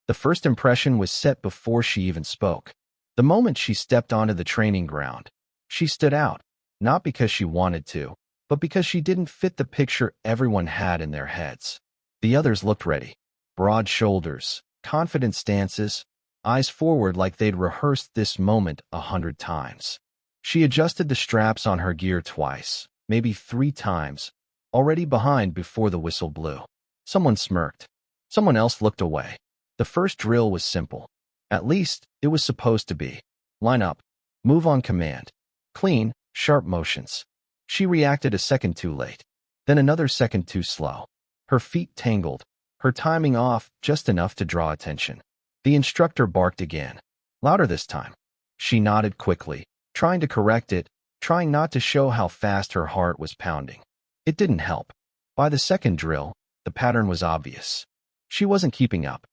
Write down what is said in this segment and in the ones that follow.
The first impression was set before she even spoke. The moment she stepped onto the training ground, she stood out, not because she wanted to, but because she didn't fit the picture everyone had in their heads. The others looked ready. Broad shoulders, confident stances, eyes forward like they'd rehearsed this moment 100 times. She adjusted the straps on her gear twice, maybe 3 times, already behind before the whistle blew. Someone smirked. Someone else looked away. The first drill was simple. At least, it was supposed to be. Line up. Move on command. Clean, sharp motions. She reacted a second too late. Then another second too slow. Her feet tangled, her timing off just enough to draw attention. The instructor barked again. Louder this time. She nodded quickly, trying to correct it, trying not to show how fast her heart was pounding. It didn't help. By the second drill, the pattern was obvious. She wasn't keeping up.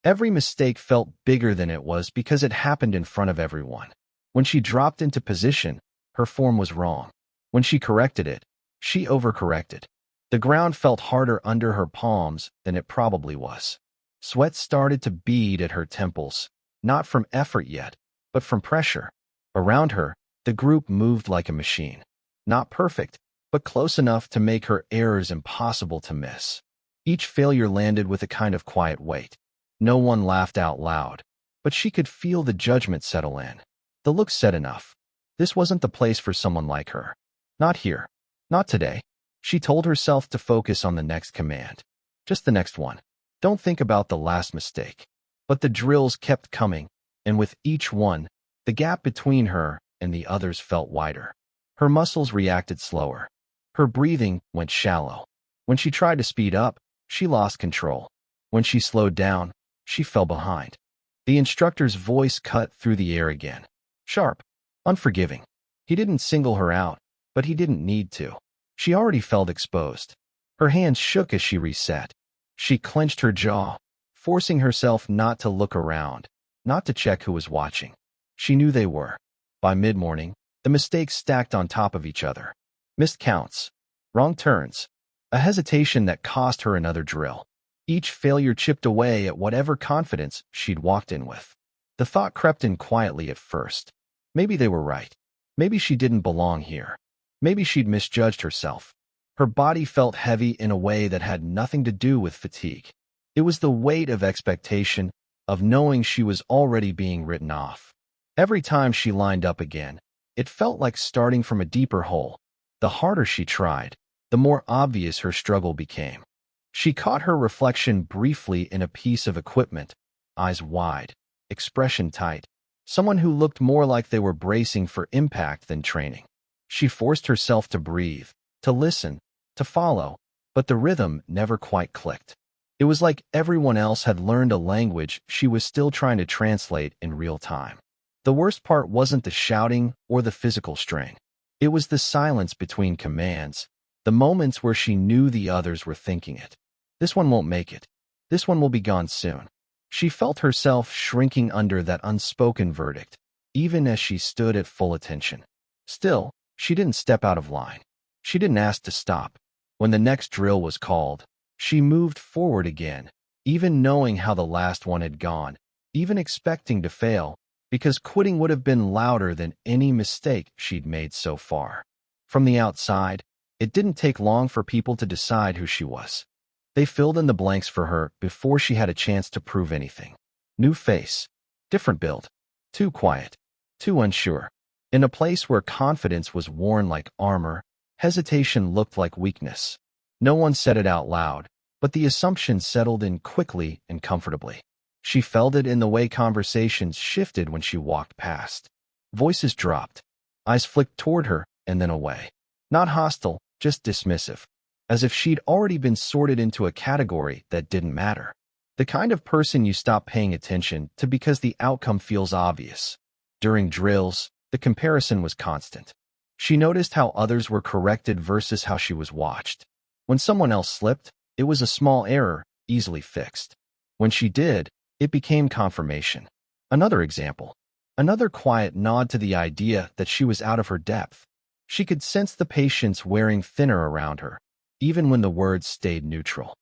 Every mistake felt bigger than it was because it happened in front of everyone. When she dropped into position, her form was wrong. When she corrected it, she overcorrected. The ground felt harder under her palms than it probably was. Sweat started to bead at her temples, not from effort yet, but from pressure. Around her, the group moved like a machine. Not perfect, but close enough to make her errors impossible to miss. Each failure landed with a kind of quiet weight. No one laughed out loud, but she could feel the judgment settle in. The look said enough. This wasn't the place for someone like her. Not here. Not today. She told herself to focus on the next command. Just the next one. Don't think about the last mistake. But the drills kept coming, and with each one, the gap between her and the others felt wider. Her muscles reacted slower. Her breathing went shallow. When she tried to speed up, she lost control. When she slowed down, she fell behind. The instructor's voice cut through the air again. Sharp, unforgiving. He didn't single her out, but he didn't need to. She already felt exposed. Her hands shook as she reset. She clenched her jaw, forcing herself not to look around, not to check who was watching. She knew they were. By mid-morning, the mistakes stacked on top of each other. Missed counts, wrong turns, a hesitation that cost her another drill. Each failure chipped away at whatever confidence she'd walked in with. The thought crept in quietly at first. Maybe they were right. Maybe she didn't belong here. Maybe she'd misjudged herself. Her body felt heavy in a way that had nothing to do with fatigue. It was the weight of expectation, of knowing she was already being written off. Every time she lined up again, it felt like starting from a deeper hole. The harder she tried, the more obvious her struggle became. She caught her reflection briefly in a piece of equipment, eyes wide, expression tight, someone who looked more like they were bracing for impact than training. She forced herself to breathe, to listen, to follow, but the rhythm never quite clicked. It was like everyone else had learned a language she was still trying to translate in real time. The worst part wasn't the shouting or the physical strain. It was the silence between commands, the moments where she knew the others were thinking it. This one won't make it. This one will be gone soon. She felt herself shrinking under that unspoken verdict, even as she stood at full attention. Still, she didn't step out of line. She didn't ask to stop. When the next drill was called, she moved forward again, even knowing how the last one had gone, even expecting to fail, because quitting would have been louder than any mistake she'd made so far. From the outside, it didn't take long for people to decide who she was. They filled in the blanks for her before she had a chance to prove anything. New face, different build, too quiet, too unsure. In a place where confidence was worn like armor, hesitation looked like weakness. No one said it out loud, but the assumption settled in quickly and comfortably. She felt it in the way conversations shifted when she walked past. Voices dropped. Eyes flicked toward her and then away. Not hostile, just dismissive. As if she'd already been sorted into a category that didn't matter. The kind of person you stop paying attention to because the outcome feels obvious. During drills, the comparison was constant. She noticed how others were corrected versus how she was watched. When someone else slipped, it was a small error, easily fixed. When she did, it became confirmation. Another example. Another quiet nod to the idea that she was out of her depth. She could sense the patience wearing thinner around her, even when the words stayed neutral.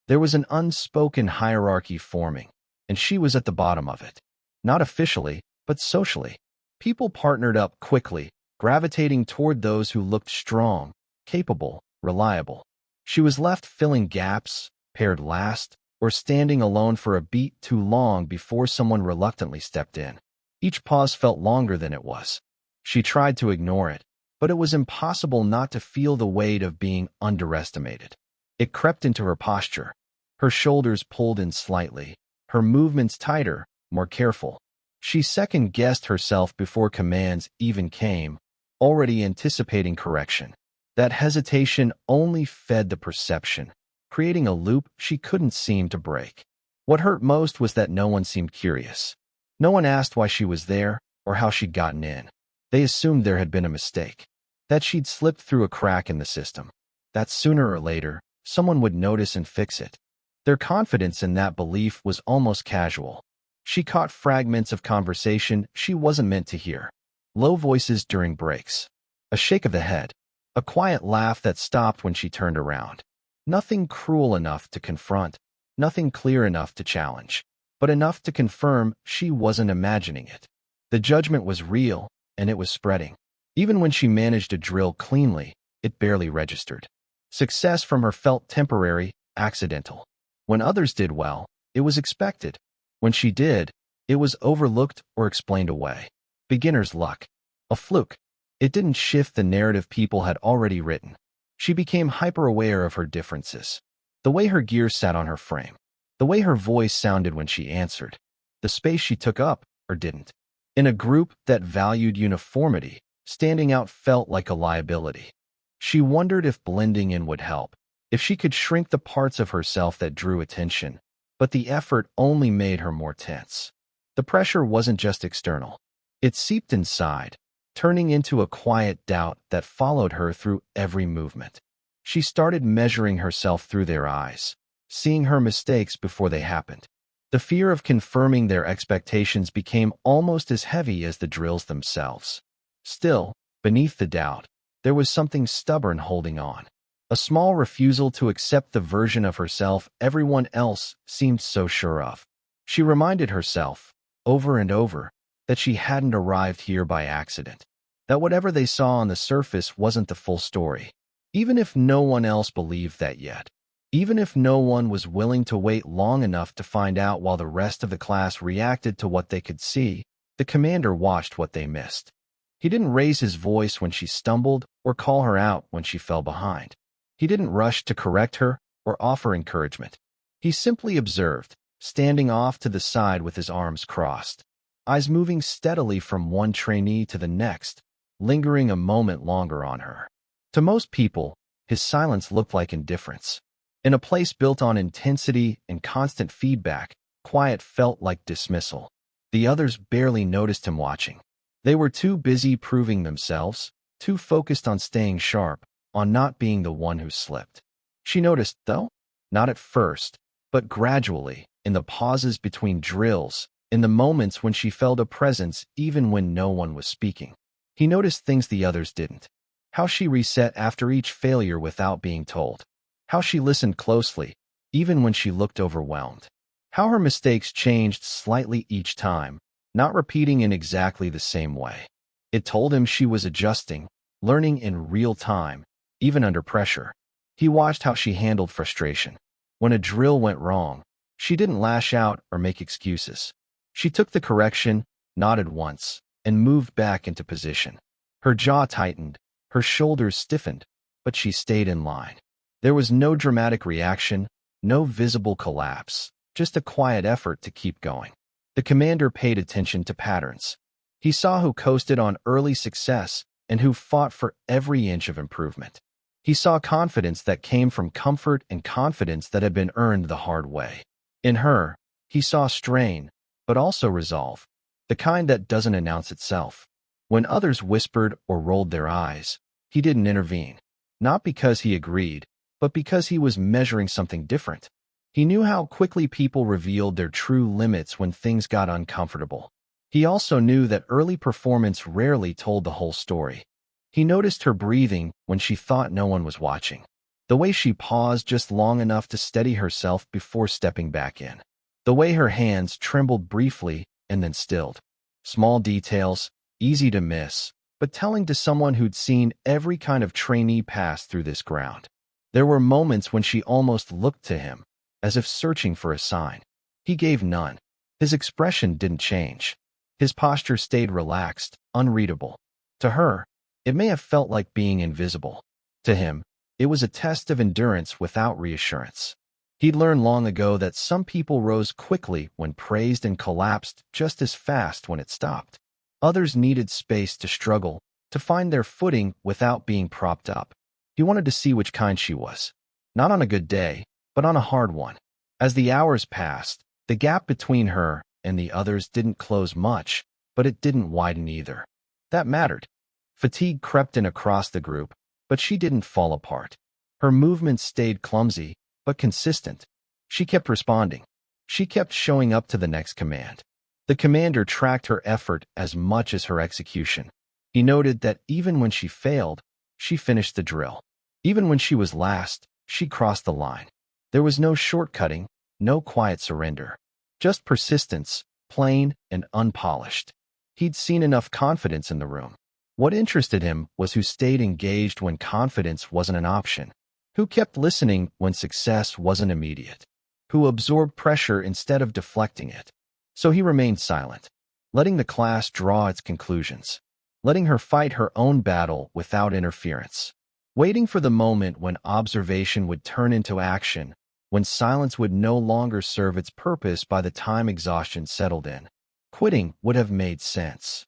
There was an unspoken hierarchy forming. and she was at the bottom of it. Not officially, but socially. People partnered up quickly, gravitating toward those who looked strong, capable, reliable. She was left filling gaps, paired last, or standing alone for a beat too long before someone reluctantly stepped in. Each pause felt longer than it was. She tried to ignore it, but it was impossible not to feel the weight of being underestimated. It crept into her posture. Her shoulders pulled in slightly, her movements tighter, more careful. She second-guessed herself before commands even came, already anticipating correction. That hesitation only fed the perception, creating a loop she couldn't seem to break. What hurt most was that no one seemed curious. No one asked why she was there or how she'd gotten in. They assumed there had been a mistake, that she'd slipped through a crack in the system, that sooner or later, someone would notice and fix it. Their confidence in that belief was almost casual. She caught fragments of conversation she wasn't meant to hear. Low voices during breaks. A shake of the head. A quiet laugh that stopped when she turned around. Nothing cruel enough to confront. Nothing clear enough to challenge. But enough to confirm she wasn't imagining it. The judgment was real, and it was spreading. Even when she managed to drill cleanly, it barely registered. Success from her felt temporary, accidental. When others did well, it was expected. When she did, it was overlooked or explained away. Beginner's luck. A fluke. It didn't shift the narrative people had already written. She became hyper-aware of her differences. The way her gear sat on her frame. The way her voice sounded when she answered. The space she took up, or didn't. In a group that valued uniformity, standing out felt like a liability. She wondered if blending in would help, if she could shrink the parts of herself that drew attention, but the effort only made her more tense. The pressure wasn't just external. It seeped inside, turning into a quiet doubt that followed her through every movement. She started measuring herself through their eyes, seeing her mistakes before they happened. The fear of confirming their expectations became almost as heavy as the drills themselves. Still, beneath the doubt, there was something stubborn holding on. A small refusal to accept the version of herself everyone else seemed so sure of. She reminded herself, over and over, that she hadn't arrived here by accident, that whatever they saw on the surface wasn't the full story. Even if no one else believed that yet, even if no one was willing to wait long enough to find out while the rest of the class reacted to what they could see, the commander watched what they missed. He didn't raise his voice when she stumbled or call her out when she fell behind. He didn't rush to correct her or offer encouragement. He simply observed, standing off to the side with his arms crossed, eyes moving steadily from one trainee to the next, lingering a moment longer on her. To most people, his silence looked like indifference. In a place built on intensity and constant feedback, quiet felt like dismissal. The others barely noticed him watching. They were too busy proving themselves, too focused on staying sharp, on not being the one who slipped. She noticed, though, not at first, but gradually, in the pauses between drills, in the moments when she felt a presence even when no one was speaking. He noticed things the others didn't. How she reset after each failure without being told. How she listened closely, even when she looked overwhelmed. How her mistakes changed slightly each time, not repeating in exactly the same way. It told him she was adjusting, learning in real time, even under pressure. He watched how she handled frustration. When a drill went wrong, she didn't lash out or make excuses. She took the correction, nodded once, and moved back into position. Her jaw tightened, her shoulders stiffened, but she stayed in line. There was no dramatic reaction, no visible collapse, just a quiet effort to keep going. The commander paid attention to patterns. He saw who coasted on early success and who fought for every inch of improvement. He saw confidence that came from comfort and confidence that had been earned the hard way. In her, he saw strain, but also resolve, the kind that doesn't announce itself. When others whispered or rolled their eyes, he didn't intervene, not because he agreed, but because he was measuring something different. He knew how quickly people revealed their true limits when things got uncomfortable. He also knew that early performance rarely told the whole story. He noticed her breathing when she thought no one was watching. The way she paused just long enough to steady herself before stepping back in. The way her hands trembled briefly and then stilled. Small details, easy to miss, but telling to someone who'd seen every kind of trainee pass through this ground. There were moments when she almost looked to him, as if searching for a sign. He gave none. His expression didn't change. His posture stayed relaxed, unreadable. To her, it may have felt like being invisible. To him, it was a test of endurance without reassurance. He'd learned long ago that some people rose quickly when praised and collapsed just as fast when it stopped. Others needed space to struggle, to find their footing without being propped up. He wanted to see which kind she was. Not on a good day, but on a hard one. As the hours passed, the gap between her and the others didn't close much, but it didn't widen either. That mattered. Fatigue crept in across the group, but she didn't fall apart. Her movements stayed clumsy, but consistent. She kept responding. She kept showing up to the next command. The commander tracked her effort as much as her execution. He noted that even when she failed, she finished the drill. Even when she was last, she crossed the line. There was no shortcutting, no quiet surrender. Just persistence, plain and unpolished. He'd seen enough confidence in the room. What interested him was who stayed engaged when confidence wasn't an option, who kept listening when success wasn't immediate, who absorbed pressure instead of deflecting it. So he remained silent, letting the class draw its conclusions, letting her fight her own battle without interference, waiting for the moment when observation would turn into action, when silence would no longer serve its purpose by the time exhaustion settled in. Quitting would have made sense.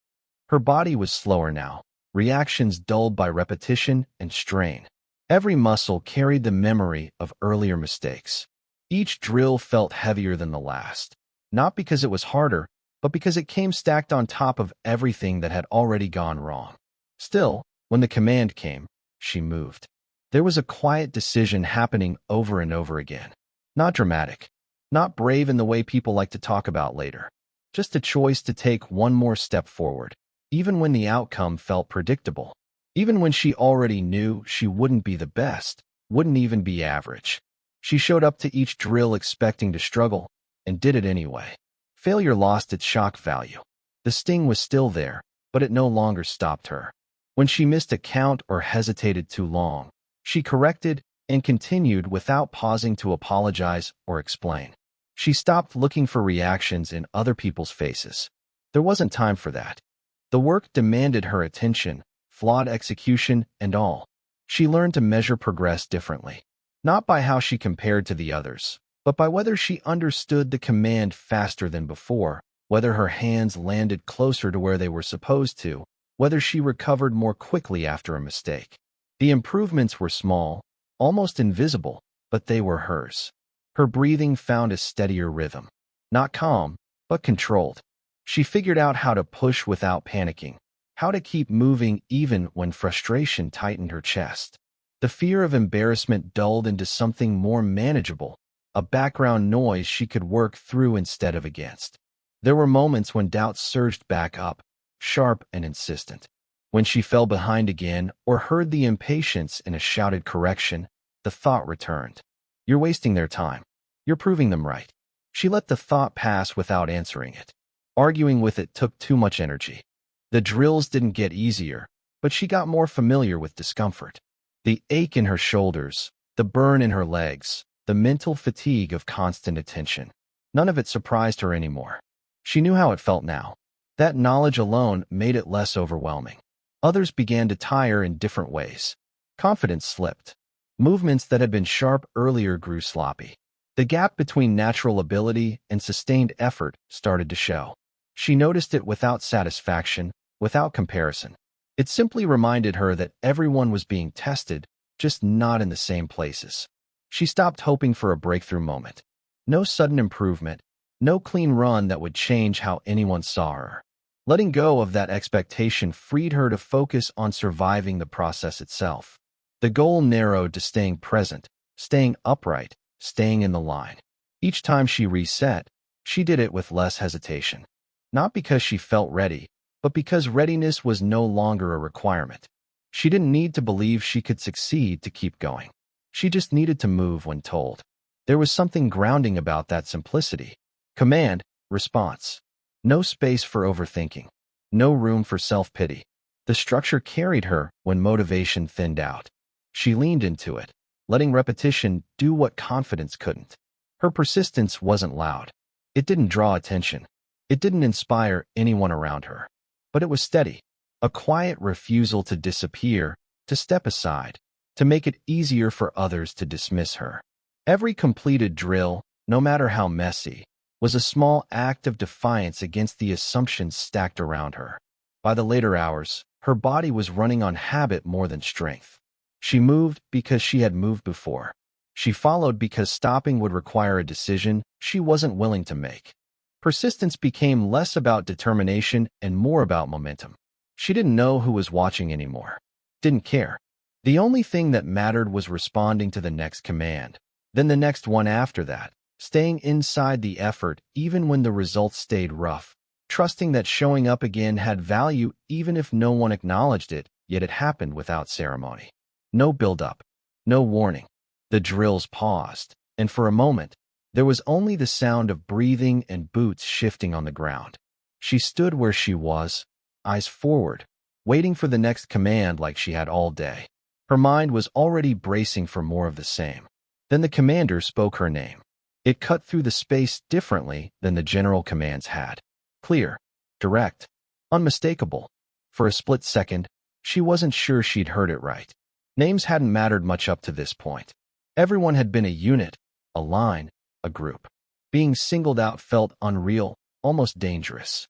Her body was slower now, reactions dulled by repetition and strain. Every muscle carried the memory of earlier mistakes. Each drill felt heavier than the last, not because it was harder, but because it came stacked on top of everything that had already gone wrong. Still, when the command came, she moved. There was a quiet decision happening over and over again. Not dramatic, not brave in the way people like to talk about later. Just a choice to take one more step forward, even when the outcome felt predictable. Even when she already knew she wouldn't be the best, wouldn't even be average. She showed up to each drill expecting to struggle, and did it anyway. Failure lost its shock value. The sting was still there, but it no longer stopped her. When she missed a count or hesitated too long, she corrected and continued without pausing to apologize or explain. She stopped looking for reactions in other people's faces. There wasn't time for that. The work demanded her attention, flawed execution and all. She learned to measure progress differently, not by how she compared to the others, but by whether she understood the command faster than before, whether her hands landed closer to where they were supposed to, whether she recovered more quickly after a mistake. The improvements were small, almost invisible, but they were hers. Her breathing found a steadier rhythm. Not calm, but controlled. She figured out how to push without panicking, how to keep moving even when frustration tightened her chest. The fear of embarrassment dulled into something more manageable, a background noise she could work through instead of against. There were moments when doubts surged back up, sharp and insistent. When she fell behind again or heard the impatience in a shouted correction, the thought returned. You're wasting their time. You're proving them right. She let the thought pass without answering it. Arguing with it took too much energy. The drills didn't get easier, but she got more familiar with discomfort. The ache in her shoulders, the burn in her legs, the mental fatigue of constant attention. None of it surprised her anymore. She knew how it felt now. That knowledge alone made it less overwhelming. Others began to tire in different ways. Confidence slipped. Movements that had been sharp earlier grew sloppy. The gap between natural ability and sustained effort started to show. She noticed it without satisfaction, without comparison. It simply reminded her that everyone was being tested, just not in the same places. She stopped hoping for a breakthrough moment. No sudden improvement, no clean run that would change how anyone saw her. Letting go of that expectation freed her to focus on surviving the process itself. The goal narrowed to staying present, staying upright, staying in the line. Each time she reset, she did it with less hesitation. Not because she felt ready, but because readiness was no longer a requirement. She didn't need to believe she could succeed to keep going. She just needed to move when told. There was something grounding about that simplicity. Command, response. No space for overthinking. No room for self-pity. The structure carried her when motivation thinned out. She leaned into it, letting repetition do what confidence couldn't. Her persistence wasn't loud. It didn't draw attention. It didn't inspire anyone around her. But it was steady, a quiet refusal to disappear, to step aside, to make it easier for others to dismiss her. Every completed drill, no matter how messy, was a small act of defiance against the assumptions stacked around her. By the later hours, her body was running on habit more than strength. She moved because she had moved before. She followed because stopping would require a decision she wasn't willing to make. Persistence became less about determination and more about momentum. She didn't know who was watching anymore. Didn't care. The only thing that mattered was responding to the next command, then the next one after that, staying inside the effort even when the results stayed rough, trusting that showing up again had value even if no one acknowledged it, yet it happened without ceremony. No build-up, no warning. The drills paused, and for a moment, there was only the sound of breathing and boots shifting on the ground. She stood where she was, eyes forward, waiting for the next command like she had all day. Her mind was already bracing for more of the same. Then the commander spoke her name. It cut through the space differently than the general commands had. Clear, direct, unmistakable. For a split second, she wasn't sure she'd heard it right. Names hadn't mattered much up to this point. Everyone had been a unit, a line, a group. Being singled out felt unreal, almost dangerous.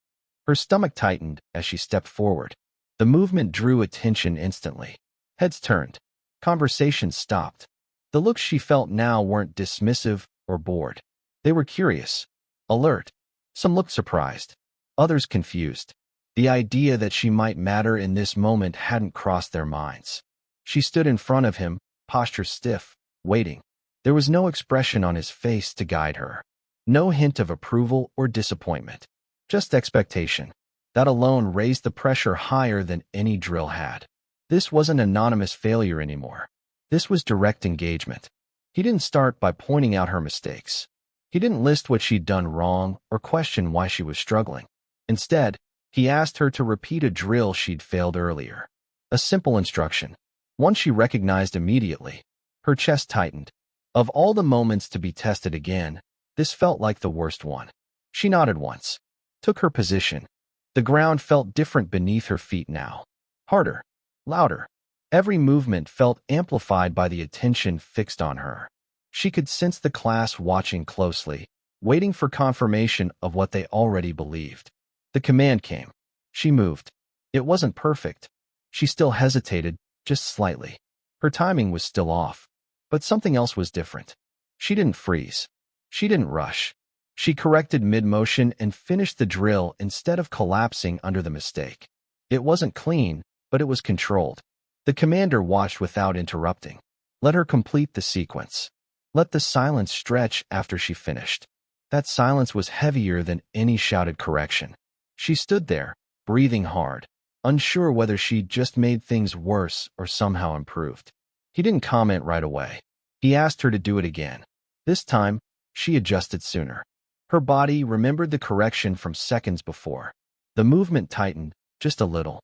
Her stomach tightened as she stepped forward. The movement drew attention instantly. Heads turned. Conversations stopped. The looks she felt now weren't dismissive or bored. They were curious, alert. Some looked surprised, others confused. The idea that she might matter in this moment hadn't crossed their minds. She stood in front of him, posture stiff, waiting. There was no expression on his face to guide her. No hint of approval or disappointment. Just expectation. That alone raised the pressure higher than any drill had. This wasn't anonymous failure anymore. This was direct engagement. He didn't start by pointing out her mistakes. He didn't list what she'd done wrong or question why she was struggling. Instead, he asked her to repeat a drill she'd failed earlier. A simple instruction, one she recognized immediately. Her chest tightened. Of all the moments to be tested again, this felt like the worst one. She nodded once, took her position. The ground felt different beneath her feet now. Harder, louder. Every movement felt amplified by the attention fixed on her. She could sense the class watching closely, waiting for confirmation of what they already believed. The command came. She moved. It wasn't perfect. She still hesitated, just slightly. Her timing was still off. But something else was different. She didn't freeze. She didn't rush. She corrected mid-motion and finished the drill instead of collapsing under the mistake. It wasn't clean, but it was controlled. The commander watched without interrupting. Let her complete the sequence. Let the silence stretch after she finished. That silence was heavier than any shouted correction. She stood there, breathing hard, unsure whether she'd just made things worse or somehow improved. He didn't comment right away. He asked her to do it again. This time, she adjusted sooner. Her body remembered the correction from seconds before. The movement tightened, just a little.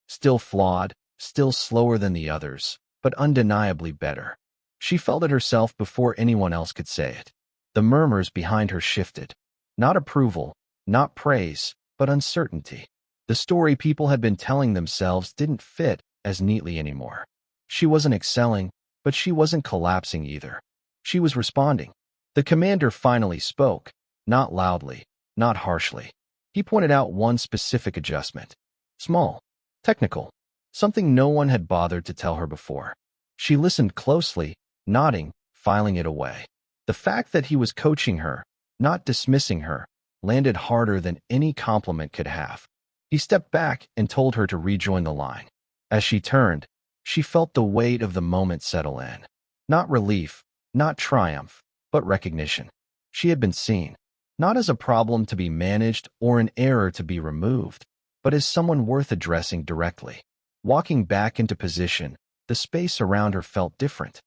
Still flawed, still slower than the others, but undeniably better. She felt it herself before anyone else could say it. The murmurs behind her shifted. Not approval, not praise, but uncertainty. The story people had been telling themselves didn't fit as neatly anymore. She wasn't excelling, but she wasn't collapsing either. She was responding. The commander finally spoke, not loudly, not harshly. He pointed out one specific adjustment. Small, technical, something no one had bothered to tell her before. She listened closely, nodding, filing it away. The fact that he was coaching her, not dismissing her, landed harder than any compliment could have. He stepped back and told her to rejoin the line. As she turned, she felt the weight of the moment settle in. Not relief, not triumph, but recognition. She had been seen, not as a problem to be managed or an error to be removed, but as someone worth addressing directly. Walking back into position, the space around her felt different.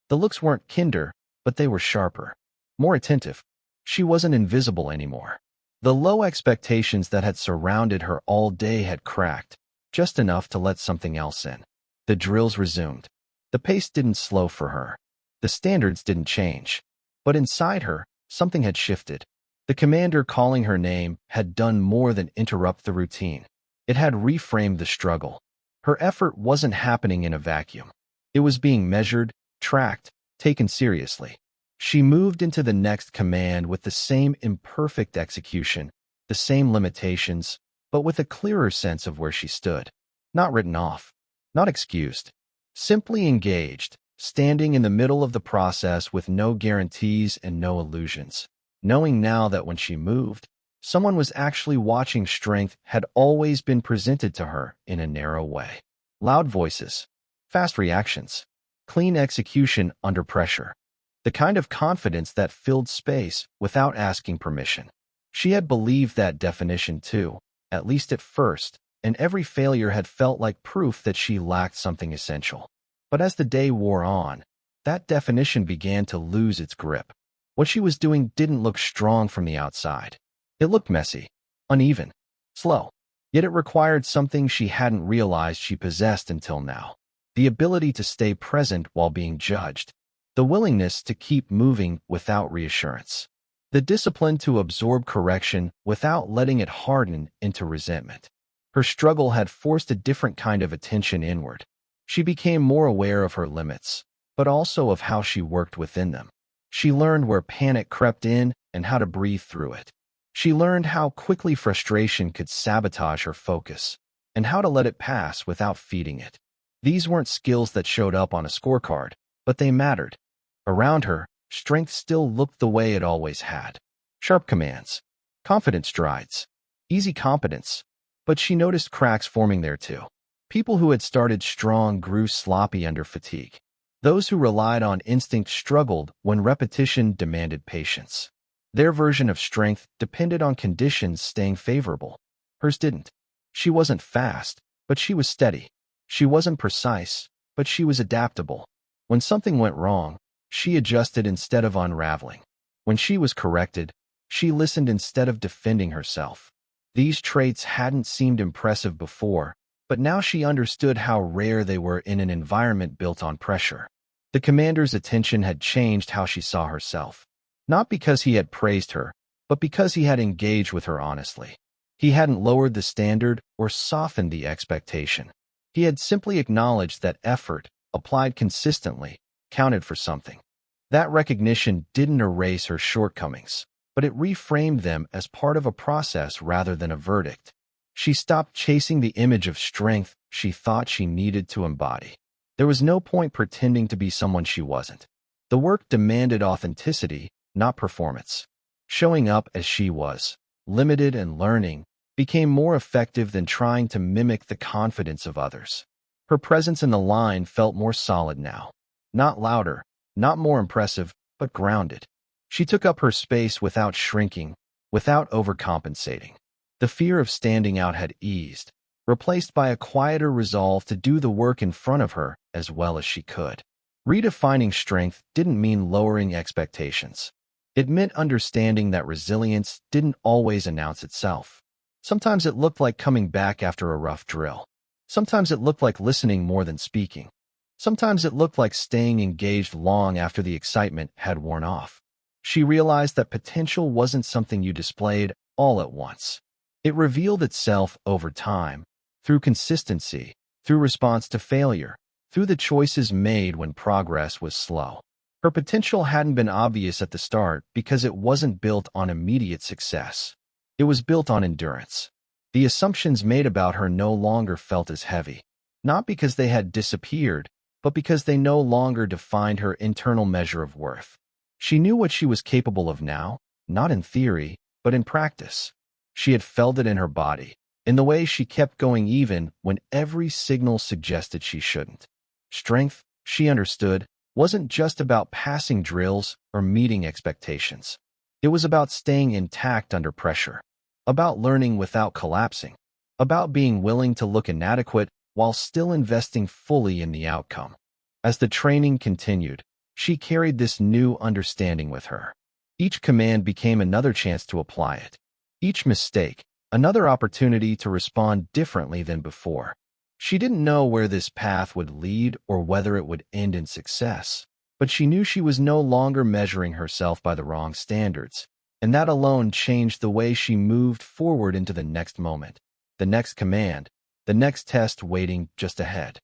The looks weren't kinder, but they were sharper, more attentive. She wasn't invisible anymore. The low expectations that had surrounded her all day had cracked, just enough to let something else in. The drills resumed. The pace didn't slow for her. The standards didn't change. But inside her, something had shifted. The commander calling her name had done more than interrupt the routine. It had reframed the struggle. Her effort wasn't happening in a vacuum. It was being measured, tracked, taken seriously. She moved into the next command with the same imperfect execution, the same limitations, but with a clearer sense of where she stood. Not written off, not excused, simply engaged, standing in the middle of the process with no guarantees and no illusions. Knowing now that when she moved, someone was actually watching. Strength had always been presented to her in a narrow way. Loud voices, fast reactions, clean execution under pressure. The kind of confidence that filled space without asking permission. She had believed that definition too, at least at first, and every failure had felt like proof that she lacked something essential. But as the day wore on, that definition began to lose its grip. What she was doing didn't look strong from the outside. It looked messy, uneven, slow. Yet it required something she hadn't realized she possessed until now. The ability to stay present while being judged. The willingness to keep moving without reassurance. The discipline to absorb correction without letting it harden into resentment. Her struggle had forced a different kind of attention inward. She became more aware of her limits, but also of how she worked within them. She learned where panic crept in and how to breathe through it. She learned how quickly frustration could sabotage her focus, and how to let it pass without feeding it. These weren't skills that showed up on a scorecard, but they mattered. Around her, strength still looked the way it always had. Sharp commands, confident strides, easy competence. But she noticed cracks forming there too. People who had started strong grew sloppy under fatigue. Those who relied on instinct struggled when repetition demanded patience. Their version of strength depended on conditions staying favorable. Hers didn't. She wasn't fast, but she was steady. She wasn't precise, but she was adaptable. When something went wrong, she adjusted instead of unraveling. When she was corrected, she listened instead of defending herself. These traits hadn't seemed impressive before, but now she understood how rare they were in an environment built on pressure. The commander's attention had changed how she saw herself. Not because he had praised her, but because he had engaged with her honestly. He hadn't lowered the standard or softened the expectation. He had simply acknowledged that effort, applied consistently, counted for something. That recognition didn't erase her shortcomings, but it reframed them as part of a process rather than a verdict. She stopped chasing the image of strength she thought she needed to embody. There was no point pretending to be someone she wasn't. The work demanded authenticity, not performance. Showing up as she was, limited and learning, became more effective than trying to mimic the confidence of others. Her presence in the line felt more solid now. Not louder, not more impressive, but grounded. She took up her space without shrinking, without overcompensating. The fear of standing out had eased, replaced by a quieter resolve to do the work in front of her as well as she could. Redefining strength didn't mean lowering expectations. It meant understanding that resilience didn't always announce itself. Sometimes it looked like coming back after a rough drill. Sometimes it looked like listening more than speaking. Sometimes it looked like staying engaged long after the excitement had worn off. She realized that potential wasn't something you displayed all at once. It revealed itself over time, through consistency, through response to failure, through the choices made when progress was slow. Her potential hadn't been obvious at the start because it wasn't built on immediate success. It was built on endurance. The assumptions made about her no longer felt as heavy, not because they had disappeared, but because they no longer defined her internal measure of worth. She knew what she was capable of now, not in theory, but in practice. She had felt it in her body, in the way she kept going even when every signal suggested she shouldn't. Strength, she understood, wasn't just about passing drills or meeting expectations. It was about staying intact under pressure, about learning without collapsing, about being willing to look inadequate while still investing fully in the outcome. As the training continued, she carried this new understanding with her. Each command became another chance to apply it. Each mistake, another opportunity to respond differently than before. She didn't know where this path would lead or whether it would end in success, but she knew she was no longer measuring herself by the wrong standards, and that alone changed the way she moved forward into the next moment, the next command, the next test waiting just ahead.